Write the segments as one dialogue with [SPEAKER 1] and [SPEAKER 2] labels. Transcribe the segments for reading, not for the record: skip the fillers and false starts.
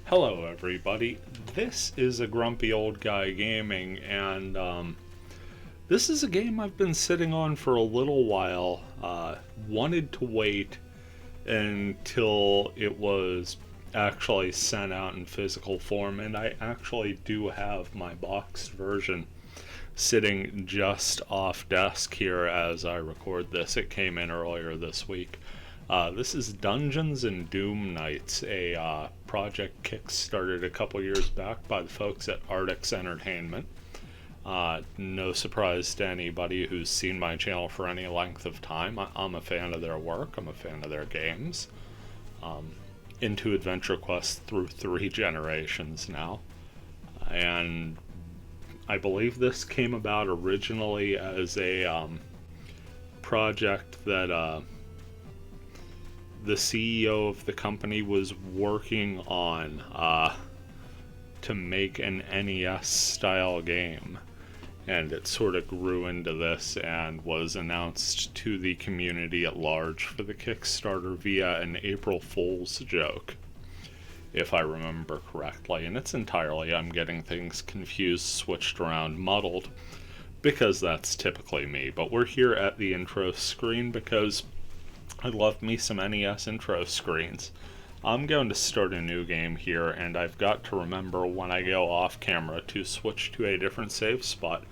[SPEAKER 1] Hello everybody, this is a grumpy old guy gaming, and this is a game I've been sitting on for a little while. Wanted to wait until it was actually sent out in physical form, and I actually do have my boxed version sitting just off desk here as I record this. It came in earlier this week. This is Dungeons and DoomKnights, a project kickstarted a couple years back by the folks at Artix Entertainment. No surprise to anybody who's seen my channel for any length of time. I'm a fan of their work, I'm a fan of their games. Into Adventure Quest through 3 generations now. And I believe this came about originally as a project that the CEO of the company was working on to make an NES style game, and it sort of grew into this and was announced to the community at large for the Kickstarter via an April Fool's joke, if I remember correctly. And it's entirely, I'm getting things confused, switched around, muddled, because that's typically me. But we're here at the intro screen because I love me some NES intro screens. I'm going to start a new game here, and I've got to remember when I go off camera to switch to a different save spot,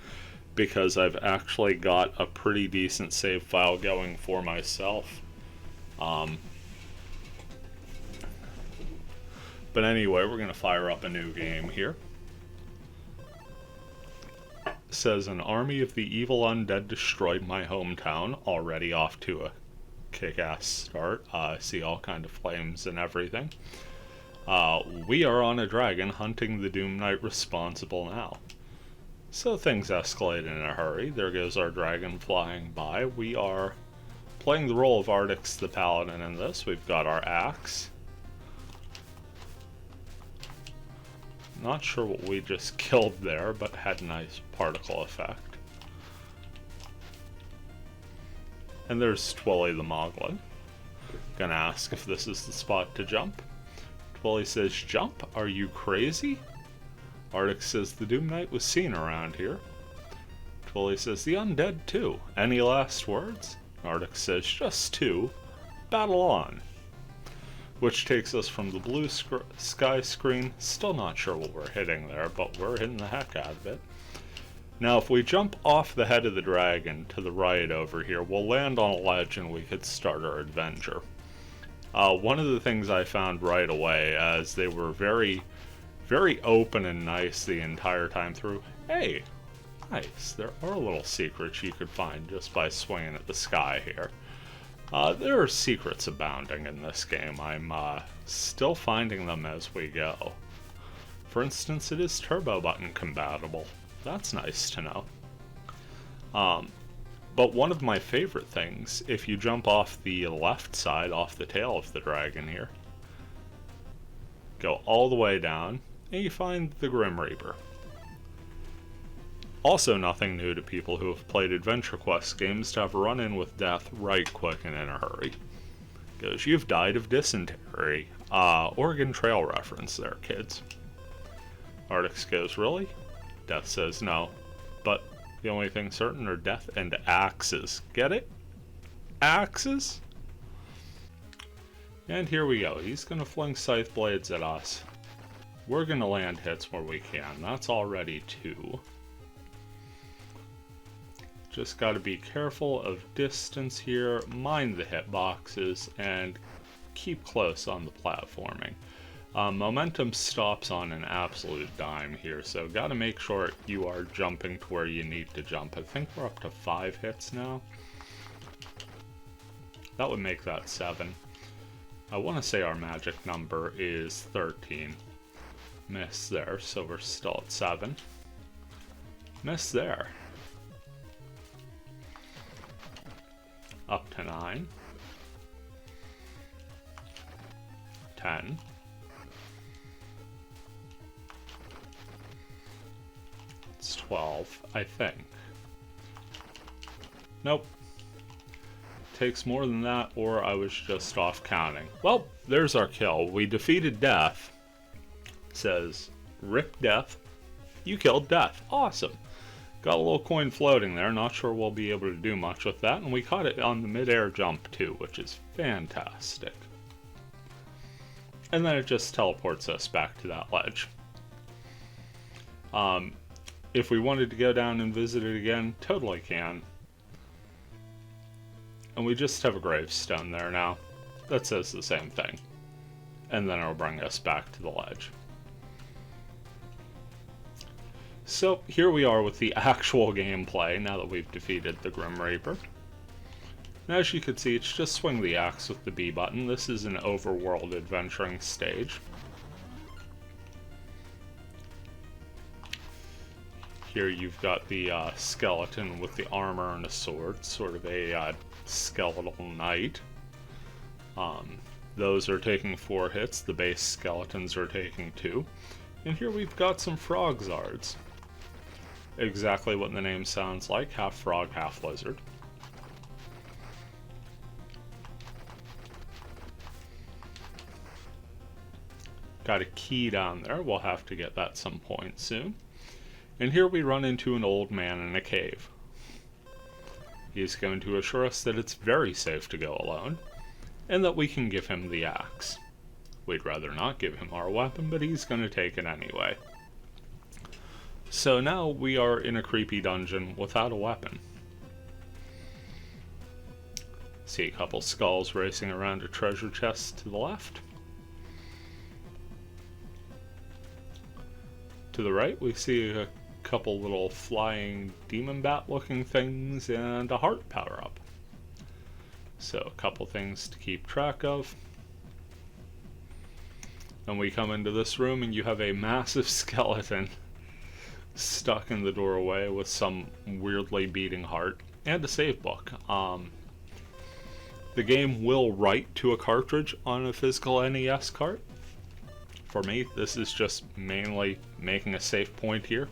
[SPEAKER 1] because I've actually got a pretty decent save file going for myself. But anyway, we're going to fire up a new game here. It says, an army of the evil undead destroyed my hometown, already off to a kick-ass start. I see all kind of flames and everything. We are on a dragon hunting the Doom Knight responsible now. So things escalate in a hurry. There goes our dragon flying by. We are playing the role of Artix the Paladin in this. We've got our axe. Not sure what we just killed there, but had a nice particle effect. And there's Twilly the Moglin. Gonna ask if this is the spot to jump. Twilly says, jump? Are you crazy? Artix says, the Doom Knight was seen around here. Twilly says, the undead too. Any last words? Artix says, just 2. Battle on. Which takes us from the blue sky screen. Still not sure what we're hitting there, but we're hitting the heck out of it. Now, if we jump off the head of the dragon to the right over here, we'll land on a ledge and we could start our adventure. One of the things I found right away, as they were very, very open and nice the entire time through. Hey, nice. There are little secrets you could find just by swinging at the sky here. There are secrets abounding in this game. I'm still finding them as we go. For instance, it is turbo button compatible. That's nice to know. But one of my favorite things, if you jump off the left side, off the tail of the dragon here, go all the way down, and you find the Grim Reaper. Also nothing new to people who have played Adventure Quest games to have a run-in with death right quick and in a hurry. Goes, you've died of dysentery. Oregon Trail reference there, kids. Artix goes, really? Death says no, but the only thing certain are death and axes. Get it? Axes? And here we go. He's going to fling scythe blades at us. We're going to land hits where we can. That's already 2. Just got to be careful of distance here, mind the hitboxes, and keep close on the platforming. Momentum stops on an absolute dime here, so gotta make sure you are jumping to where you need to jump. I think we're up to 5 hits now. That would make that 7. I want to say our magic number is 13. Miss there, so we're still at 7. Miss there. Up to 9. 10. It's 12, I think. Nope. Takes more than that, or I was just off counting. Well, there's our kill. We defeated death. says, Rip Death. You killed Death. Awesome. Got a little coin floating there. Not sure we'll be able to do much with that. And we caught it on the mid-air jump too, which is fantastic. And then it just teleports us back to that ledge. If we wanted to go down and visit it again, totally can. And we just have a gravestone there now that says the same thing. And then it'll bring us back to the ledge. So here we are with the actual gameplay now that we've defeated the Grim Reaper. And as you can see, it's just swing the axe with the B button. This is an overworld adventuring stage. Here you've got the skeleton with the armor and a sword, sort of a skeletal knight. Those are taking 4 hits, the base skeletons are taking 2. And here we've got some frog zards. Exactly what the name sounds like, half frog, half lizard. Got a key down there, we'll have to get that some point soon. And here we run into an old man in a cave. He's going to assure us that it's very safe to go alone, and that we can give him the axe. We'd rather not give him our weapon, but he's going to take it anyway. So now we are in a creepy dungeon without a weapon. See a couple skulls racing around a treasure chest to the left. To the right, we see a couple little flying demon bat looking things and a heart power up. So a couple things to keep track of. And we come into this room and you have a massive skeleton stuck in the doorway with some weirdly beating heart and a save book. The game will write to a cartridge on a physical NES cart. For me, this is just mainly making a save point here.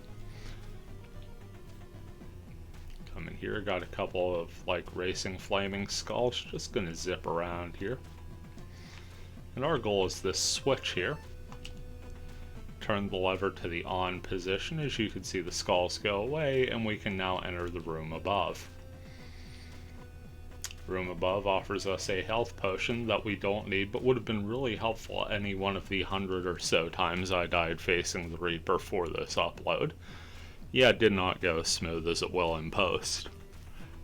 [SPEAKER 1] Come in here, got a couple of like racing flaming skulls, just gonna zip around here. And our goal is this switch here. Turn the lever to the on position. As you can see, the skulls go away and we can now enter the room above. Room above offers us a health potion that we don't need, but would have been really helpful any one of the 100 or so times I died facing the Reaper for this upload. Yeah, it did not go as smooth as it will in post.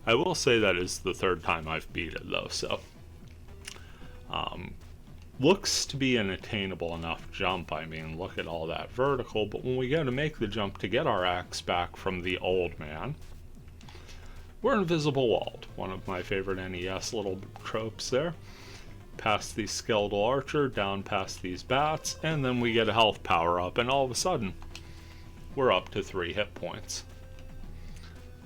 [SPEAKER 1] I will say that is the 3rd time I've beat it though, so looks to be an attainable enough jump. I mean, look at all that vertical, but when we go to make the jump to get our axe back from the old man, we're invisible walled. One of my favorite NES little tropes there. Past the skeletal archer, down past these bats, and then we get a health power up, and all of a sudden, we're up to 3 hit points.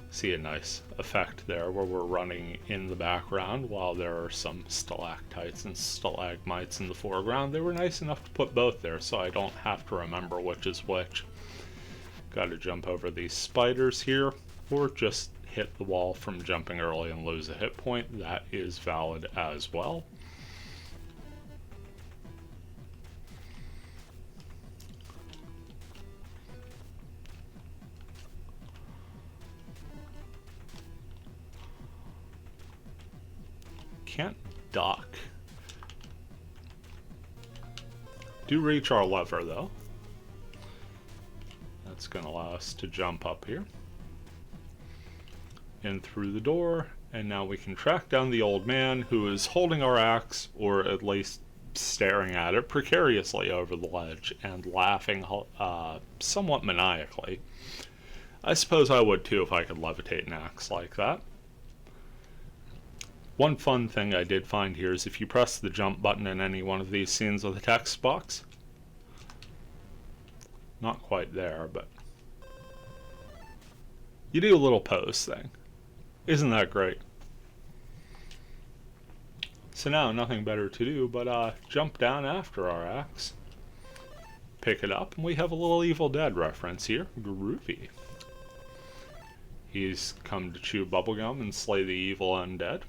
[SPEAKER 1] See a nice effect there where we're running in the background while there are some stalactites and stalagmites in the foreground. They were nice enough to put both there so I don't have to remember which is which. Got to jump over these spiders here, or just hit the wall from jumping early and lose a hit point. That is valid as well. Can't dock. Do reach our lever though. That's going to allow us to jump up here. In through the door, and now we can track down the old man who is holding our axe, or at least staring at it precariously over the ledge and laughing somewhat maniacally. I suppose I would too if I could levitate an axe like that. One fun thing I did find here is if you press the jump button in any one of these scenes with a text box, not quite there, but you do a little pose thing. Isn't that great? So now nothing better to do but jump down after our axe, pick it up, and we have a little Evil Dead reference here. Groovy. He's come to chew bubblegum and slay the evil undead.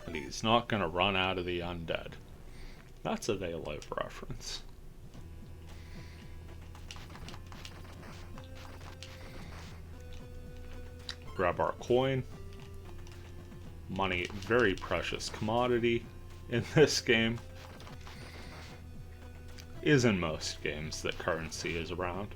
[SPEAKER 1] And he's not going to run out of the undead. That's a They Live reference. grab our coin. Money, very precious commodity in this game. Is in most games that currency is around.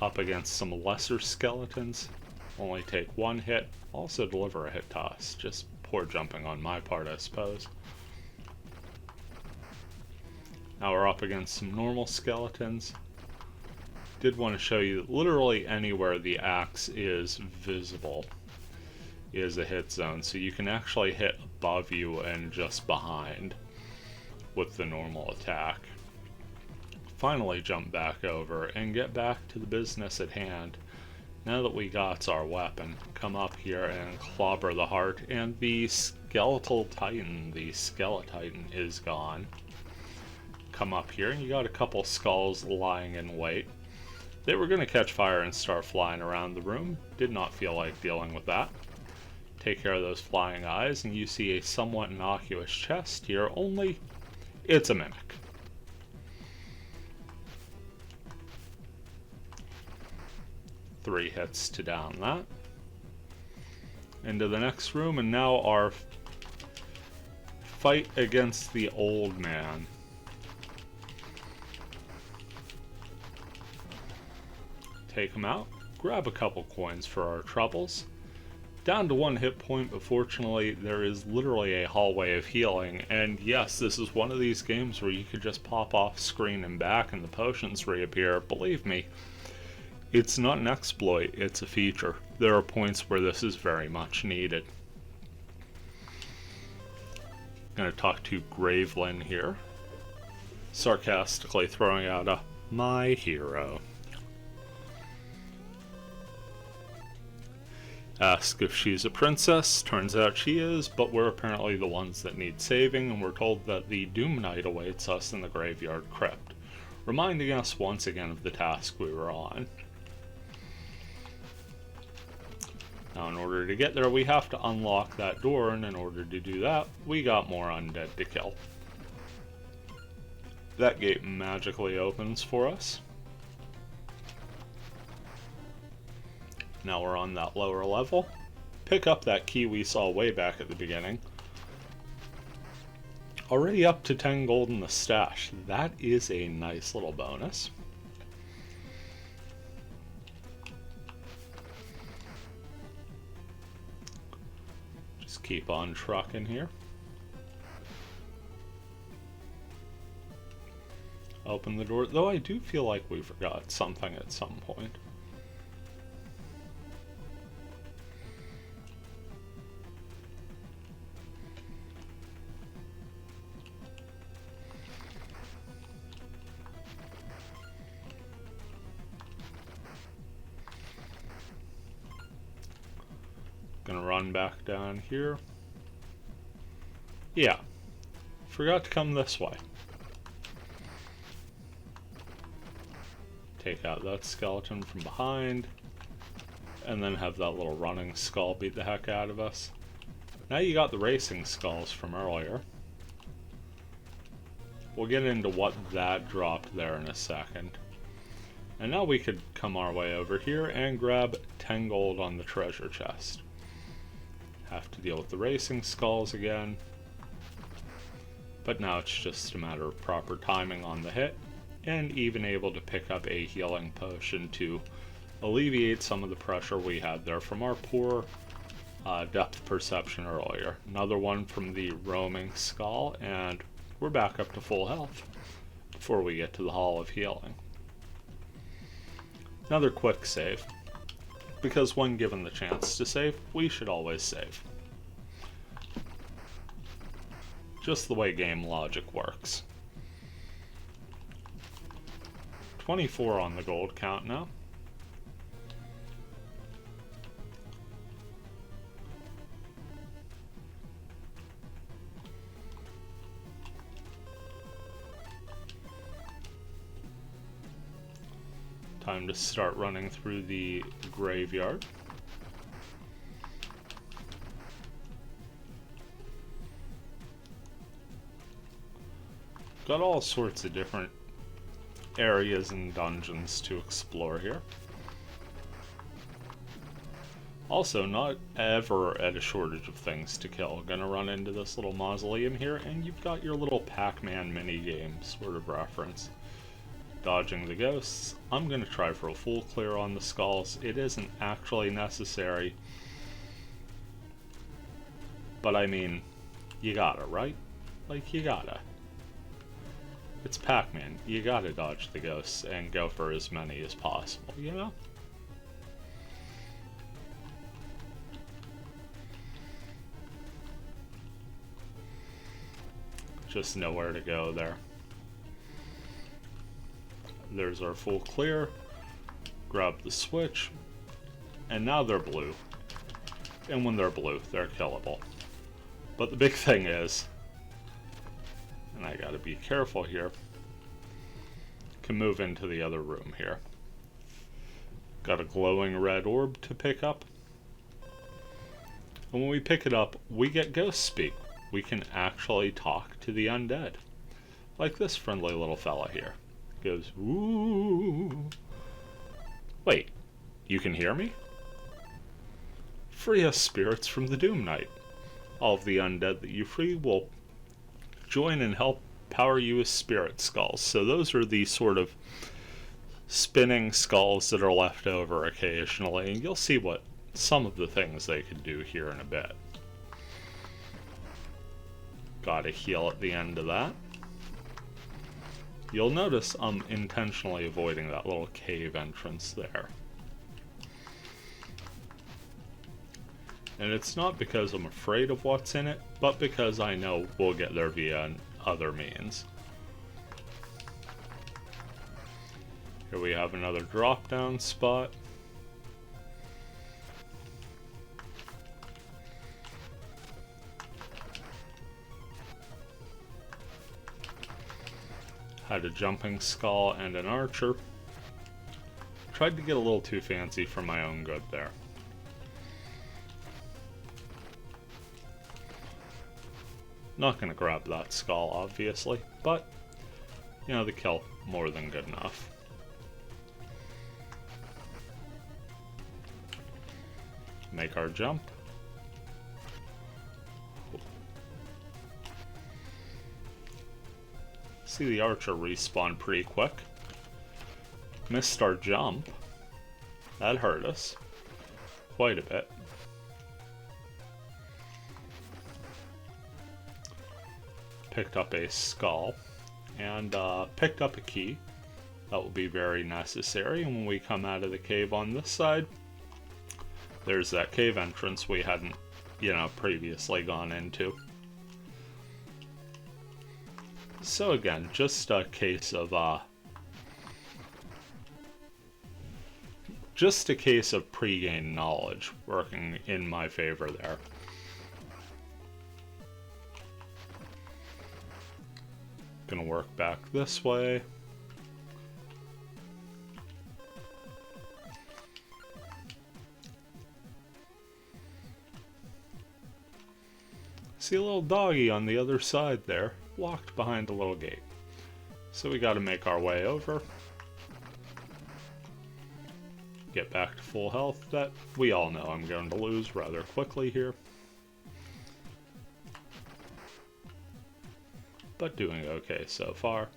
[SPEAKER 1] Up against some lesser skeletons. Only take one hit. Also deliver a hit to us. Just poor jumping on my part, I suppose. Now we're up against some normal skeletons. Did want to show you that literally anywhere the axe is visible is a hit zone. So you can actually hit above you and just behind with the normal attack. Finally jump back over and get back to the business at hand. Now that we got our weapon, come up here and clobber the heart, and the skeletal titan, the Skeletal is gone. Come up here and you got a couple skulls lying in wait. They were going to catch fire and start flying around the room. Did not feel like dealing with that. Take care of those flying eyes and you see a somewhat innocuous chest here, only it's a mimic. Three hits to down that. Into the next room, and now our fight against the old man. Take him out, grab a couple coins for our troubles. Down to one hit point, but fortunately there is literally a hallway of healing, and yes, this is one of these games where you could just pop off screen and back and the potions reappear. Believe me, it's not an exploit, it's a feature. There are points where this is very much needed. Gonna talk to Gravelin here, sarcastically throwing out a "my hero." Ask if she's a princess, turns out she is, but we're apparently the ones that need saving, and we're told that the Doom Knight awaits us in the graveyard crypt, reminding us once again of the task we were on. Now in order to get there we have to unlock that door, and in order to do that we got more undead to kill. That gate magically opens for us. Now we're on that lower level. Pick up that key we saw way back at the beginning. Already up to 10 gold in the stash. That is a nice little bonus. Just keep on trucking here. Open the door, though I do feel like we forgot something at some point. Gonna run back down here. Yeah, forgot to come this way. Take out that skeleton from behind, and then have that little running skull beat the heck out of us. Now you got the racing skulls from earlier. We'll get into what that dropped there in a second. And now we could come our way over here and grab 10 gold on the treasure chest. Have to deal with the racing skulls again. But now it's just a matter of proper timing on the hit, and even able to pick up a healing potion to alleviate some of the pressure we had there from our poor depth perception earlier. Another one from the roaming skull, and we're back up to full health before we get to the Hall of Healing. Another quick save, because when given the chance to save, we should always save. Just the way game logic works. 24 on the gold count now. Time to start running through the graveyard. Got all sorts of different areas and dungeons to explore here. Also, not ever at a shortage of things to kill. Gonna run into this little mausoleum here, and you've got your little Pac-Man mini-game sort of reference. Dodging the ghosts. I'm gonna try for a full clear on the skulls. It isn't actually necessary, but I mean, you gotta, right? Like, you gotta. It's Pac-Man. You gotta dodge the ghosts and go for as many as possible, you know? Just nowhere to go there. There's our full clear. Grab the switch. And now they're blue. And when they're blue, they're killable. But the big thing is, and I gotta be careful here, can move into the other room here. Got a glowing red orb to pick up. And when we pick it up, we get ghost speak. We can actually talk to the undead. Like this friendly little fella here. Goes, ooh. Wait, you can hear me? Free us spirits from the DoomKnight. All of the undead that you free will join and help power you with spirit skulls. So those are the sort of spinning skulls that are left over occasionally, and you'll see what some of the things they could do here in a bit. Gotta heal at the end of that. You'll notice I'm intentionally avoiding that little cave entrance there. And it's not because I'm afraid of what's in it, but because I know we'll get there via other means. Here we have another drop down spot. Had a jumping skull and an archer. Tried to get a little too fancy for my own good there. Not gonna grab that skull, obviously, but, you know, the kill more than good enough. Make our jump. See the archer respawn pretty quick. Missed our jump. That hurt us quite a bit. Picked up a skull and picked up a key. That will be very necessary. And when we come out of the cave on this side, there's that cave entrance we hadn't, you know, previously gone into. So again, just a case of pre-gained knowledge working in my favor there. Gonna work back this way. See a little doggy on the other side there, locked behind a little gate. So we gotta make our way over. Get back to full health that we all know I'm going to lose rather quickly here. But doing okay so far.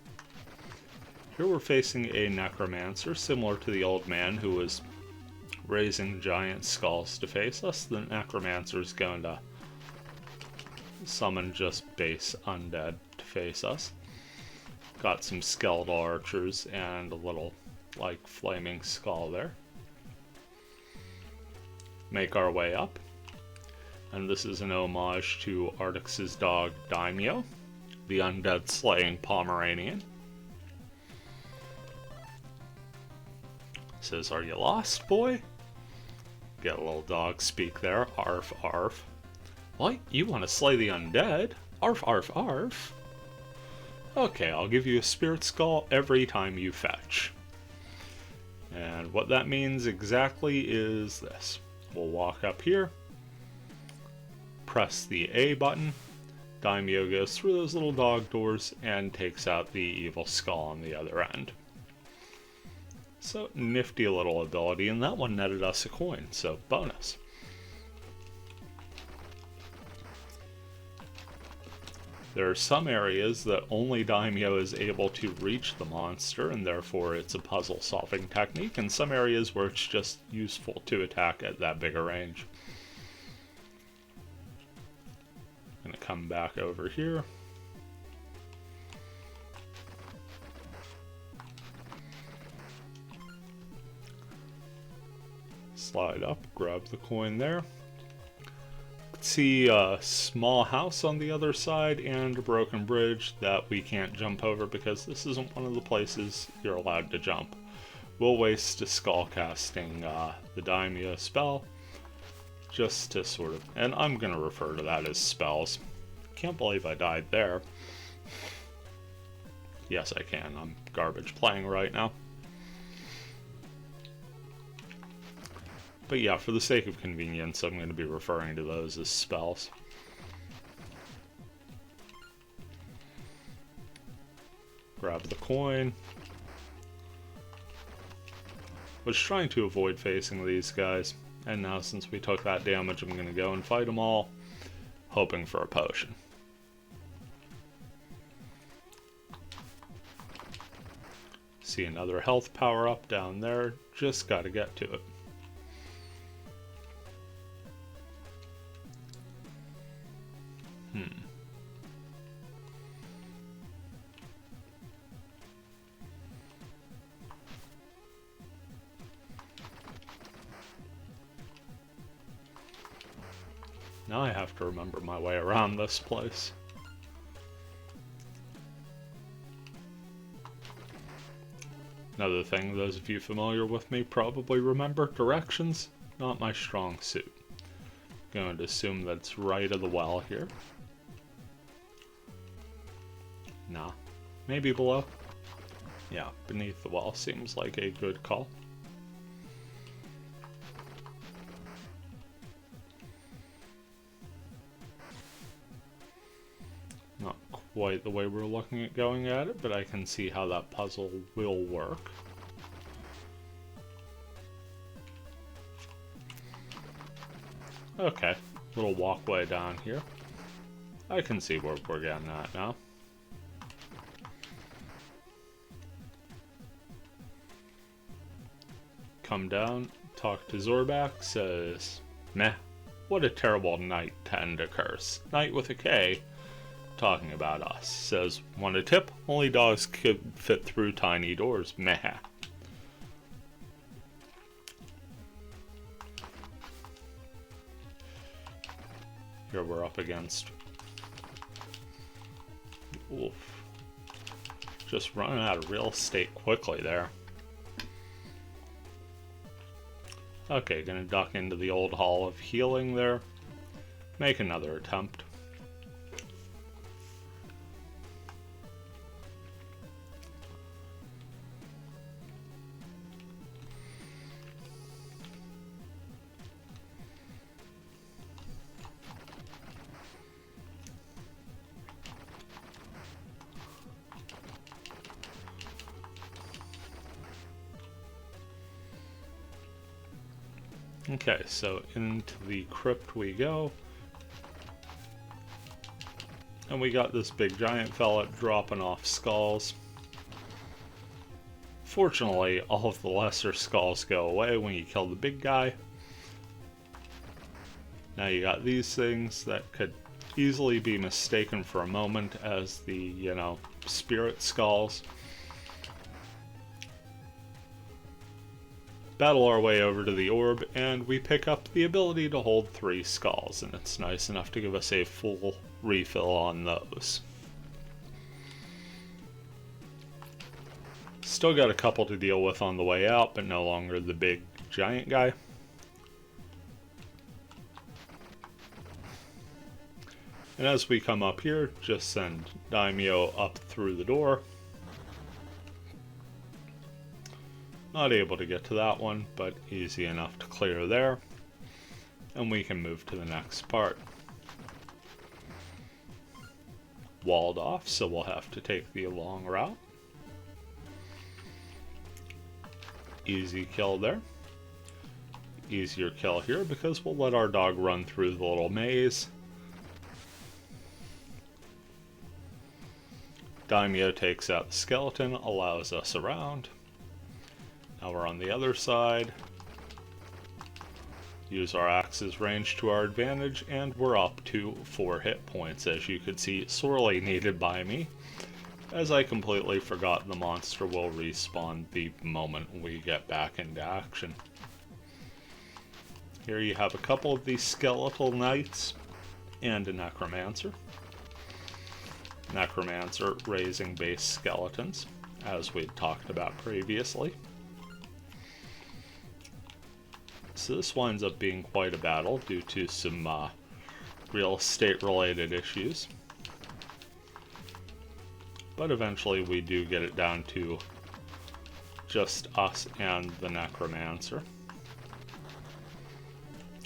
[SPEAKER 1] Here we're facing a Necromancer, similar to the old man who was raising giant skulls to face us. The Necromancer's going to summon just base undead to face us. Got some skeletal archers and a little, like, flaming skull there. Make our way up. And this is an homage to Artix's dog, Daimyo, the undead slaying Pomeranian. Says, "Are you lost, boy?" Get a little dog speak there. Arf, arf. What? You want to slay the undead? Arf, arf, arf. Okay, I'll give you a spirit skull every time you fetch. And what that means exactly is this. We'll walk up here, press the A button, Daimyo goes through those little dog doors and takes out the evil skull on the other end. So, nifty little ability, and that one netted us a coin, so bonus. There are some areas that only Daimyo is able to reach the monster, and therefore it's a puzzle-solving technique, and some areas where it's just useful to attack at that bigger range. I'm gonna come back over here. Slide up, grab the coin there. See a small house on the other side and a broken bridge that we can't jump over because this isn't one of the places you're allowed to jump. We'll waste a skull casting the Daimyo spell just to sort of, and I'm going to refer to that as spells. Can't believe I died there. Yes, I can. I'm garbage playing right now. But yeah, for the sake of convenience, I'm going to be referring to those as spells. Grab the coin. Was trying to avoid facing these guys, and now since we took that damage, I'm going to go and fight them all, hoping for a potion. See another health power up down there, just got to get to it. Now I have to remember my way around this place. Another thing, those of you familiar with me probably remember, directions, not my strong suit. Going to assume that's right of the well here. Nah, maybe below. Yeah, beneath the well seems like a good call. Not quite the way we're looking at going at it, but I can see how that puzzle will work. Okay, little walkway down here. I can see where we're getting at now. Come down, talk to Zorbak, says, meh, what a terrible night to end a curse. Night with a K, talking about us. Says, want a tip? Only dogs could fit through tiny doors, meh. Here we're up against. Oof. Just running out of real estate quickly there. Okay, gonna duck into the old hall of healing there. Make another attempt. Okay, so into the crypt we go. And we got this big giant fella dropping off skulls. Fortunately, all of the lesser skulls go away when you kill the big guy. Now you got these things that could easily be mistaken for a moment as the, you know, spirit skulls. Battle our way over to the orb, and we pick up the ability to hold 3 skulls, and it's nice enough to give us a full refill on those. Still got a couple to deal with on the way out, but no longer the big giant guy. And as we come up here, just send Daimyo up through the door. Not able to get to that one, but easy enough to clear there. And we can move to the next part. Walled off, so we'll have to take the long route. Easy kill there. Easier kill here because we'll let our dog run through the little maze. Daimyo takes out the skeleton, allows us around. Now we're on the other side. Use our axe's range to our advantage, and we're up to 4 hit points, as you could see, sorely needed by me, as I completely forgot the monster will respawn the moment we get back into action. Here you have a couple of these Skeletal Knights and a Necromancer. Necromancer raising base skeletons, as we talked about previously. So this winds up being quite a battle due to some real estate related issues. But eventually we do get it down to just us and the Necromancer.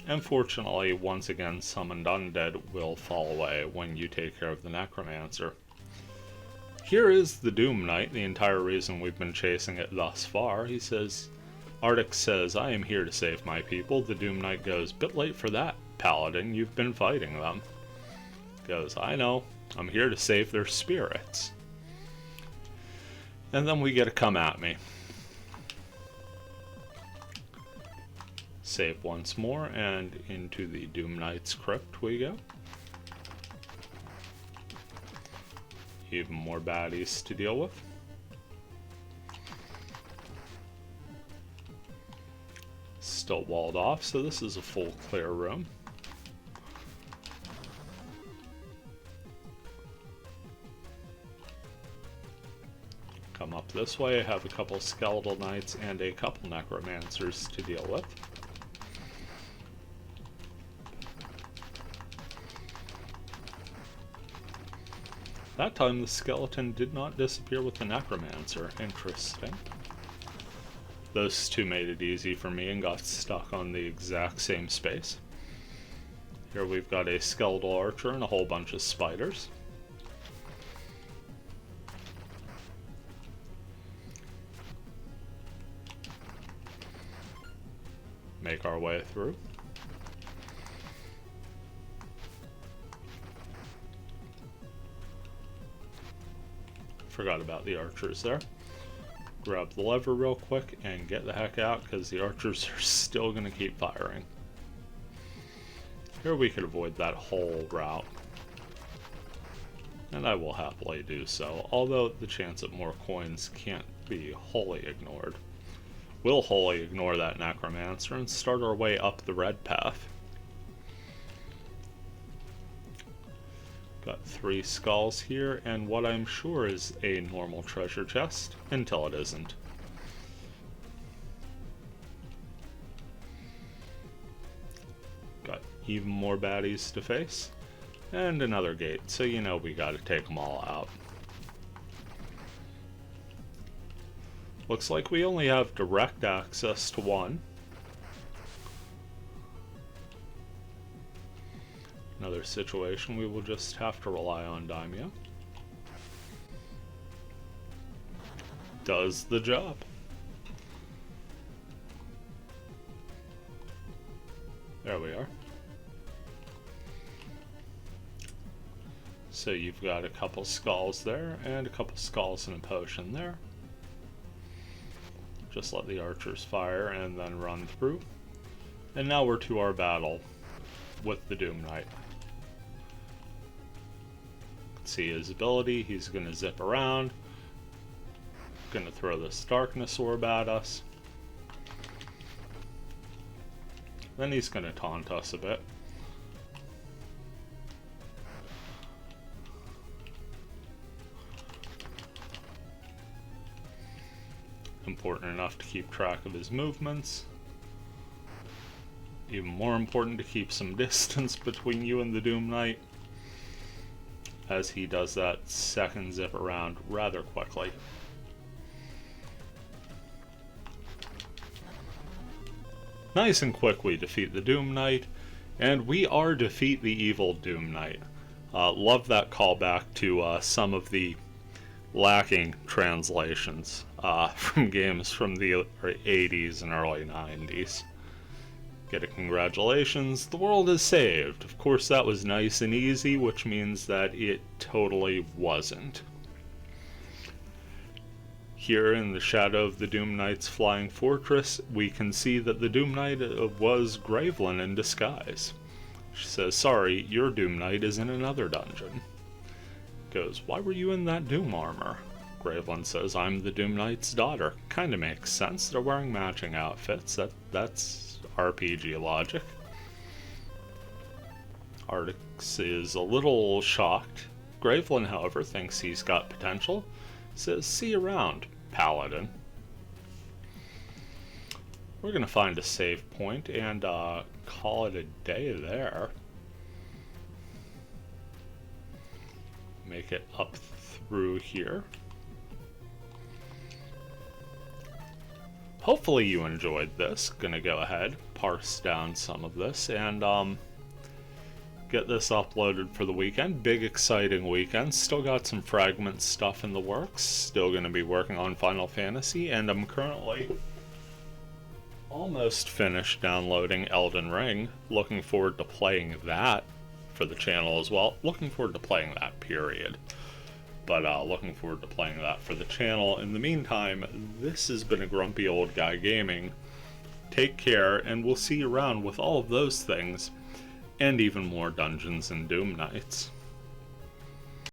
[SPEAKER 1] And fortunately, once again, summoned undead will fall away when you take care of the Necromancer. Here is the Doom Knight, the entire reason we've been chasing it thus far. He says, Artix says, I am here to save my people. The Doom Knight goes, bit late for that, Paladin, you've been fighting them. Goes, I know, I'm here to save their spirits. And then we get a come at me. Save once more, and into the Doom Knight's crypt we go. Even more baddies to deal with. Still walled off, so this is a full clear room. Come up this way, I have a couple Skeletal Knights and a couple Necromancers to deal with. That time the skeleton did not disappear with the Necromancer. Interesting. Those two made it easy for me and got stuck on the exact same space. Here we've got a skeletal archer and a whole bunch of spiders. Make our way through. Forgot about the archers there. Grab the lever real quick and get the heck out, because the archers are still going to keep firing. Here we could avoid that whole route, and I will happily do so, although the chance at more coins can't be wholly ignored. We'll wholly ignore that Necromancer and start our way up the red path. Got 3 skulls here, and what I'm sure is a normal treasure chest, until it isn't. Got even more baddies to face, and another gate, so you know we gotta take them all out. Looks like we only have direct access to one. Another situation we will just have to rely on Daimyo. Does the job. There we are. So you've got a couple skulls there, and a couple skulls and a potion there. Just let the archers fire and then run through. And now we're to our battle with the Doom Knight. See his ability, he's going to zip around, going to throw this darkness orb at us, then he's going to taunt us a bit. Important enough to keep track of his movements. Even more important to keep some distance between you and the Doom Knight, as he does that second zip around rather quickly. Nice and quick we defeat the Doom Knight, and we are defeat the evil Doom Knight. Love that callback to some of the lacking translations from games from the 80s and early 90s. Get a congratulations, the world is saved. Of course that was nice and easy, which means that it totally wasn't. Here in the shadow of the DoomKnights' flying fortress, we can see that the Doom Knight was Gravelyn in disguise. She says, "Sorry, your Doom Knight is in another dungeon." Goes, "Why were you in that Doom armor?" Gravelyn says, "I'm the Doom Knight's daughter." Kinda makes sense. They're wearing matching outfits. That's RPG logic. Artix is a little shocked. Gravelyn, however, thinks he's got potential. Says, "See you around, Paladin." We're going to find a save point and call it a day there. Make it up through here. Hopefully you enjoyed this. Gonna go ahead, parse down some of this, and get this uploaded for the weekend. Big exciting weekend. Still got some fragment stuff in the works. Still going to be working on Final Fantasy, and I'm currently almost finished downloading Elden Ring. Looking forward to playing that for the channel as well. Looking forward to playing that, period. But looking forward to playing that for the channel. In the meantime, this has been a Grumpy Old Guy Gaming. Take care, and we'll see you around with all of those things and even more Dungeons and Doom Knights.